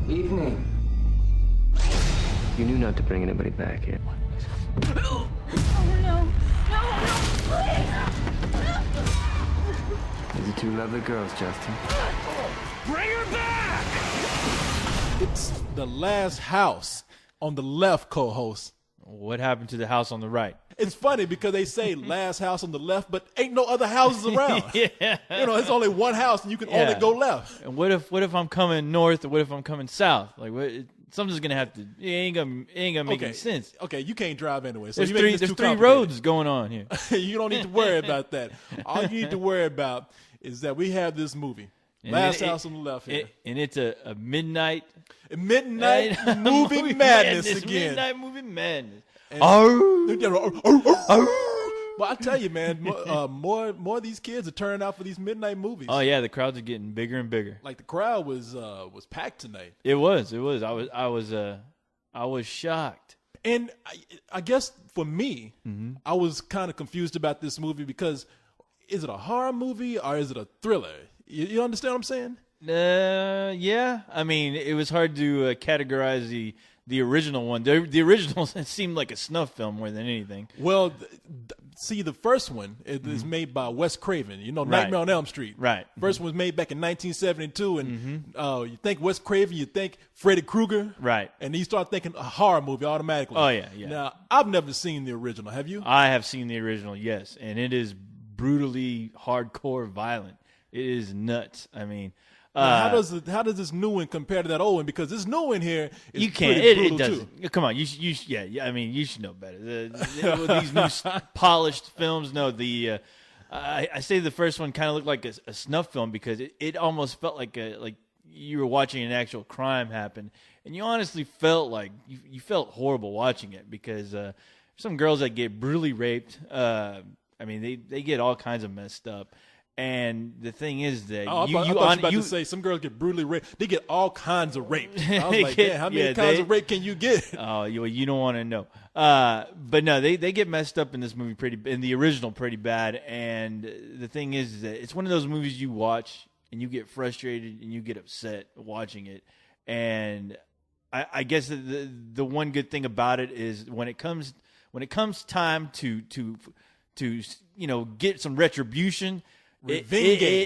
Evening. You knew not to bring anybody back here. Oh, no. These are two lovely girls, Justin. Bring her back! It's the last house on the left, co-host. What happened to the house on the right? It's funny because they say last house on the left, but ain't no other houses around. Yeah. You know, it's only one house and you can only go left. And what if I'm coming north or what if I'm coming south? Like something's gonna have to. It ain't gonna make any sense. Okay, you can't drive anyway. So There's three roads going on here. You don't need to worry about that. All you need to worry about is that we have this movie. Last house on the left here. And it's a midnight movie madness again. Midnight movie madness. Well, I tell you, man, more of these kids are turning out for these midnight movies. Oh yeah, the crowds are getting bigger and bigger. Like the crowd was packed tonight. It was. I was shocked. And I guess for me, I was kind of confused about this movie because is it a horror movie or is it a thriller? You understand what I'm saying? Yeah. I mean, it was hard to categorize the original one. The original seemed like a snuff film more than anything. Well, see, the first one is made by Wes Craven. You know, Nightmare on Elm Street. Right. First one was made back in 1972, and you think Wes Craven, you think Freddy Krueger. Right. And then you start thinking a horror movie automatically. Oh, yeah. Now, I've never seen the original. Have you? I have seen the original, yes. And it is brutally hardcore violent. It is nuts. I mean... how does this new one compare to that old one? Because this new one here is you can't. pretty It brutal doesn't. too. Come on, yeah. I mean, you should know better. These new polished films. No, I say the first one kind of looked like a snuff film because it almost felt like you were watching an actual crime happen, and you honestly felt like you felt horrible watching it because some girls that get brutally raped. I mean, they get all kinds of messed up. And the thing is that I thought you were about to say some girls get brutally raped. They get all kinds of rape. I was like, how many kinds of rape can you get? Oh, you don't want to know. But no, they get messed up in this movie in the original pretty bad. And the thing is that it's one of those movies you watch and you get frustrated and you get upset watching it. And I guess the one good thing about it is when it comes time to get some retribution. Revenga!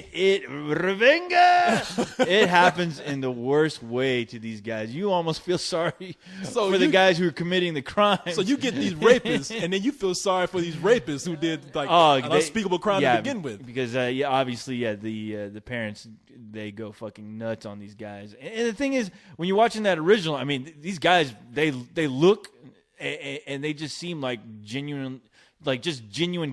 It happens in the worst way to these guys. You almost feel sorry for the guys who are committing the crime. So you get these rapists, and then you feel sorry for these rapists who did an unspeakable crime to begin with. Because obviously, the parents, they go fucking nuts on these guys. And the thing is, when you're watching that original, I mean, these guys they look and they just seem like genuine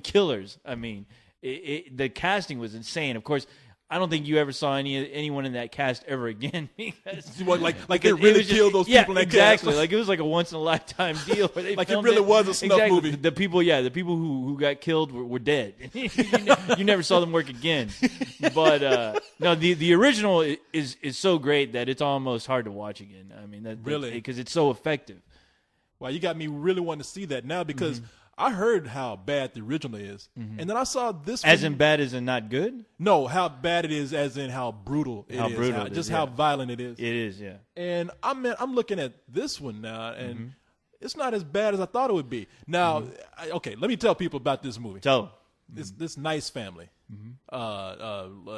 killers. I mean. The casting was insane. Of course, I don't think you ever saw anyone in that cast ever again. like they really killed those people in that exactly. cast. Like it was like a once in a lifetime deal. Where they like it really was a snuff movie. The people who got killed were dead. you never saw them work again. But no, the original is so great that it's almost hard to watch again. I mean, really, because it's so effective. Well, you got me really wanting to see that now because. I heard how bad the original is, and then I saw this one. As in bad as in not good? No, how bad it is as in how brutal it is. How violent it is. It is, yeah. And I'm looking at this one now, and it's not as bad as I thought it would be. Now, okay, let me tell people about this movie. Tell them. This nice family. The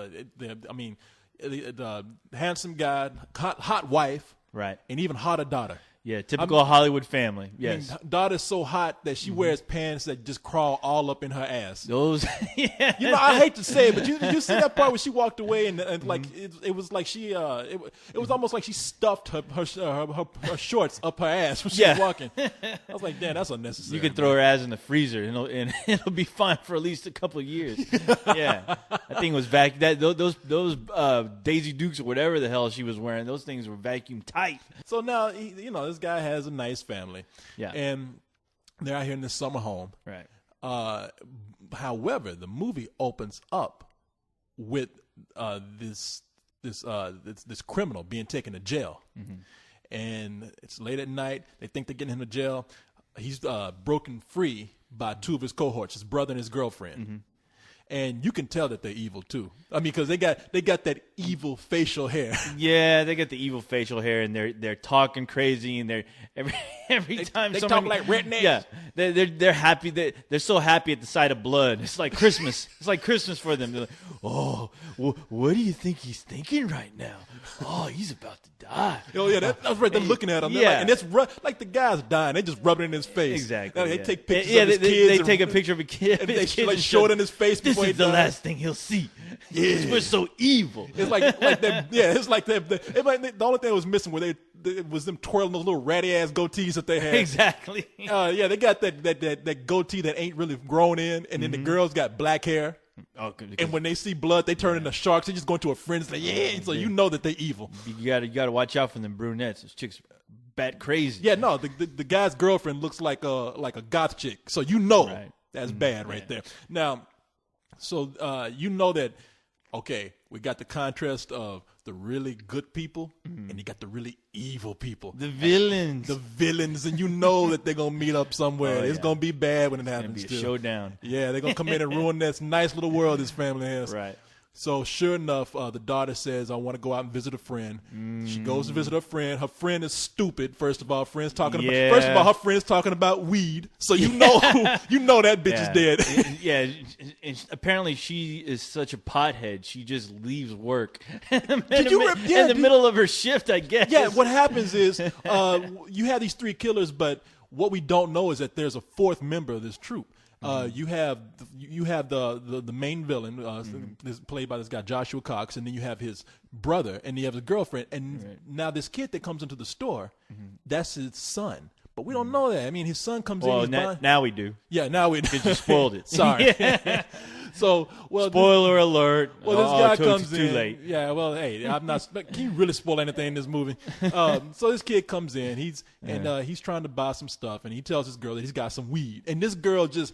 handsome guy, hot wife, right, and even hotter daughter. Yeah, typical Hollywood family. Yes. Daughter's so hot that she wears pants that just crawl all up in her ass. Those, yeah. You know, I hate to say it, but you see that part where she walked away and like it was like she it was almost like she stuffed her shorts up her ass when she was walking. I was like, damn, that's unnecessary. You could throw her ass in the freezer and it'll be fine for at least a couple of years. Yeah, that thing was those Daisy Dukes or whatever the hell she was wearing. Those things were vacuum tight. So now this guy has a nice family. Yeah. And they're out here in this summer home. Right. However, the movie opens up with this criminal being taken to jail. And it's late at night. They think they're getting him to jail. He's broken free by two of his cohorts, his brother and his girlfriend. and you can tell that they're evil too. I mean, because they got that evil facial hair. Yeah, they got the evil facial hair, and they're talking crazy, and they're every time they someone, talk like rednecks. Yeah, they're happy. They're so happy at the sight of blood. It's like Christmas. It's like Christmas for them. They're like, oh, what do you think he's thinking right now? Oh, he's about to die. Oh yeah, that's right. They're looking at him. Yeah. And it's like the guy's dying. They just rub it in his face. Exactly. They yeah. take pictures Yeah, of his they kids. take a picture of a kid. and they his kid like and show it in his face This before he is the dies. last thing he'll see. Yeah. We're so evil. It's like that. Yeah, it's like that. The only thing that was missing were it was them twirling those little ratty ass goatees that they had. Exactly. Yeah, they got that goatee that ain't really grown in, and then the girls got black hair. Oh, good. And when they see blood, they turn into sharks. They just go into a frenzy. Like, yeah, so you know that they evil. You gotta watch out for them brunettes. Those chicks bat crazy. Yeah, no, the guy's girlfriend looks like a goth chick, so you know Right. that's bad right there. Now, so you know that. Okay, we got the contrast of the really good people, and you got the really evil people. The villains. The villains, and you know that they're gonna meet up somewhere. Oh, It's yeah. gonna be bad when it It's gonna happens. be a too. showdown. Yeah, they're gonna come in and ruin this nice little world this family has. Right. So sure enough, the daughter says, "I want to go out and visit a friend." She goes to visit her friend. Her friend is stupid. First of all, her friend's talking about weed. So you know that bitch is dead. Yeah, and apparently she is such a pothead. She just leaves work in the middle of her shift, I guess. Yeah, what happens is you have these three killers, but what we don't know is that there's a fourth member of this troupe. You have the main villain, this played by this guy Joshua Cox, and then you have his brother, and then you have his girlfriend, and now this kid that comes into the store, that's his son. But we don't know that. I mean, his son comes Well, in. now we do. Yeah, now we Because you spoiled it. Sorry. So, Spoiler alert. Well, this guy too comes in. Too late. Yeah, well, hey, I'm not. Can you really spoil anything in this movie? So this kid comes in. He's trying to buy some stuff, and he tells this girl that he's got some weed. And this girl just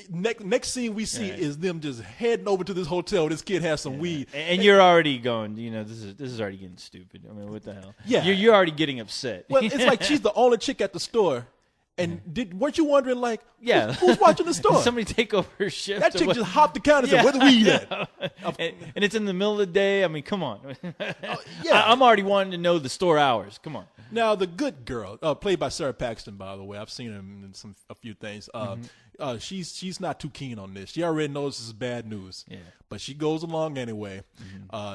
next scene we see is them just heading over to this hotel. This kid has some weed, And you're already going. This is already getting stupid. I mean, what the hell? Yeah. You're already getting upset. Well, it's like she's the only chick at the store. And weren't you wondering, like, Yeah. who's watching the store? Somebody take over her shift. That or chick what? just hopped the counter and said, "Where the weed at?" and it's in the middle of the day. I mean, come on. yeah. I'm already wanting to know the store hours. Come on. Now, the good girl, played by Sarah Paxton, by the way, I've seen her in a few things. She's not too keen on this. She already knows this is bad news. Yeah. But she goes along anyway.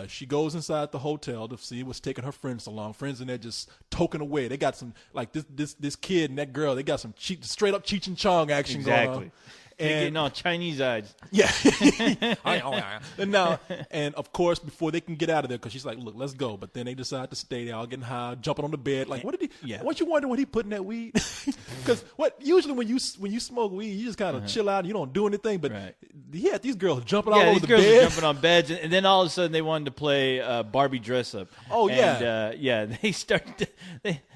She goes inside the hotel to see what's taking her friends along. Friends in there just token away. They got some, like this kid and that girl, they got some straight up Cheech and Chong action going on. They're getting all Chinese eyes. Yeah. and of course, before they can get out of there, because she's like, "Look, let's go." But then they decide to stay there, all getting high, jumping on the bed. Like, what did he? Yeah. What you wonder what he put in that weed? Because usually when you smoke weed, you just kind of chill out and you don't do anything. But Right. he had these girls jumping all Yeah, over these the girls bed. are jumping on beds, and then all of a sudden they wanted to play Barbie dress up. Oh, and, yeah. They started.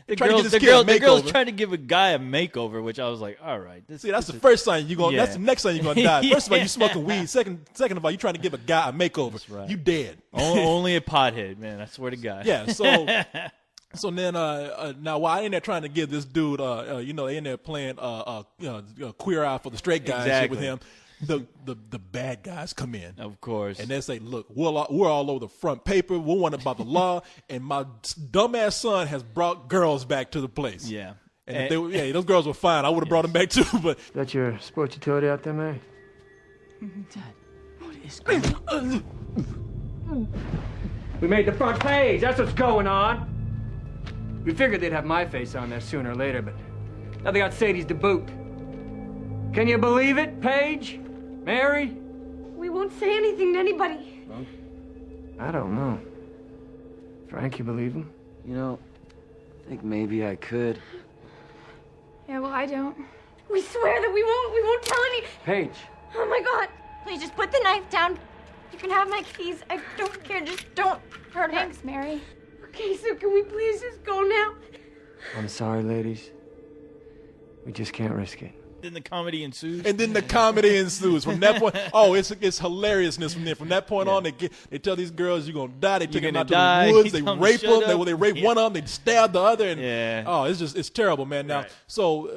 The Trying to girls, get the this kid a girls, the girls makeover. trying to give a guy a makeover, which I was like, all right, See, that's the first sign you're going. Yeah. That's the next sign you're going to die. First of all, Yeah. you smoking weed. Second of all, you trying to give a guy a makeover. right. You dead. only a pothead, man. I swear to God. Yeah. So then now while I in there trying to give this dude they in there playing Queer Eye for the Straight Guy and shit with Exactly. him, the bad guys come in. Of course. And they say, "Look, we're all over the front paper. We're one about the law, and my dumbass son has brought girls back to the place." yeah. And if those girls were fine. I would have brought them back too. But That your sports utility out there, Mary? We made the front page. That's what's going on. We figured they'd have my face on there sooner or later, but now they got Sadie's to boot. Can you believe it, Paige? Mary? We won't say anything to anybody. I don't know. Frank, you believe him? You know, I think maybe I could. Yeah, well, I don't. We swear that we won't tell any. Paige. Oh my God! Please just put the knife down. You can have my keys. I don't care. Just don't hurt her. Thanks, Mary. Okay, so can we please just go now? I'm sorry, ladies. We just can't risk it. Then the comedy ensues. and then the comedy ensues from that point. Oh, it's hilariousness from there. From that point on, they tell these girls you're gonna die. They take them gonna out to die. the woods. He They tells rape them, them. "Shut up." They rape one of them. They stab the other. And Yeah. oh, it's terrible, man. Now, Right. so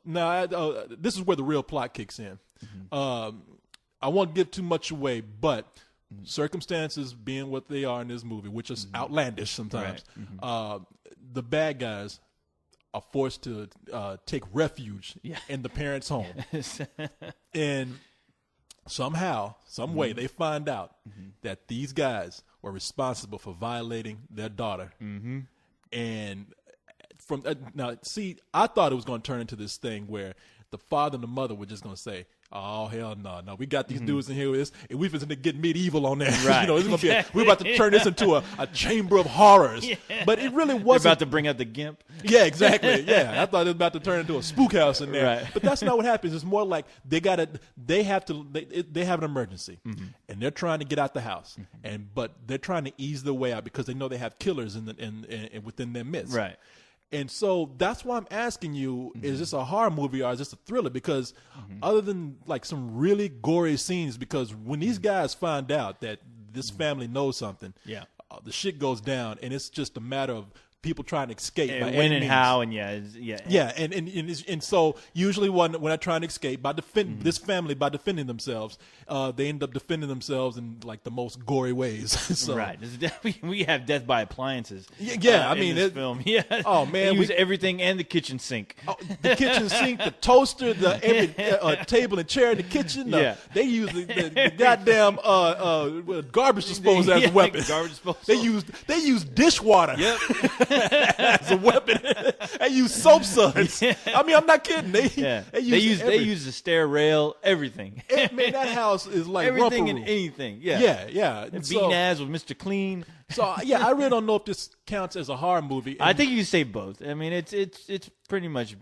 now this is where the real plot kicks in. I won't give too much away, but circumstances being what they are in this movie, which is outlandish sometimes, the bad guys are forced to take refuge in the parents' home. And somehow, some way, they find out that these guys were responsible for violating their daughter. And from now, see, I thought it was going to turn into this thing where the father and the mother were just going to say, "Oh hell no! We got these dudes in here with this, and we're going to get medieval on that. Right. It's going to be we're about to turn this into a chamber of horrors." But it really They're wasn't. about to bring out the gimp. Yeah, exactly. Yeah, I thought it was about to turn into a spook house in there. Right. But that's not what happens. It's more like they have an emergency, and they're trying to get out the house, but they're trying to ease their way out because they know they have killers in within their midst. Right. And so that's why I'm asking you, is this a horror movie or is this a thriller? Because other than like some really gory scenes, because when these guys find out that this family knows something, the shit goes down, and it's just a matter of people trying to escape. And by when any and means. how, and and so usually when they're trying to escape by this family by defending themselves, they end up defending themselves in like the most gory ways. So, right. We have death by appliances. I mean, in this film. Yeah. Oh man, they use everything and the kitchen sink. The kitchen sink, the toaster, every table and chair in the kitchen. They use the goddamn garbage disposal as a weapon. Garbage disposal. They use dishwater. Yep. As a weapon. They use soap suds. I mean, I'm not kidding. They use the stair rail, everything. Man, that house is like everything and anything. Yeah. And beating ass with Mr. Clean. So I really don't know if this counts as a horror movie. I think you can say both. I mean, it's pretty much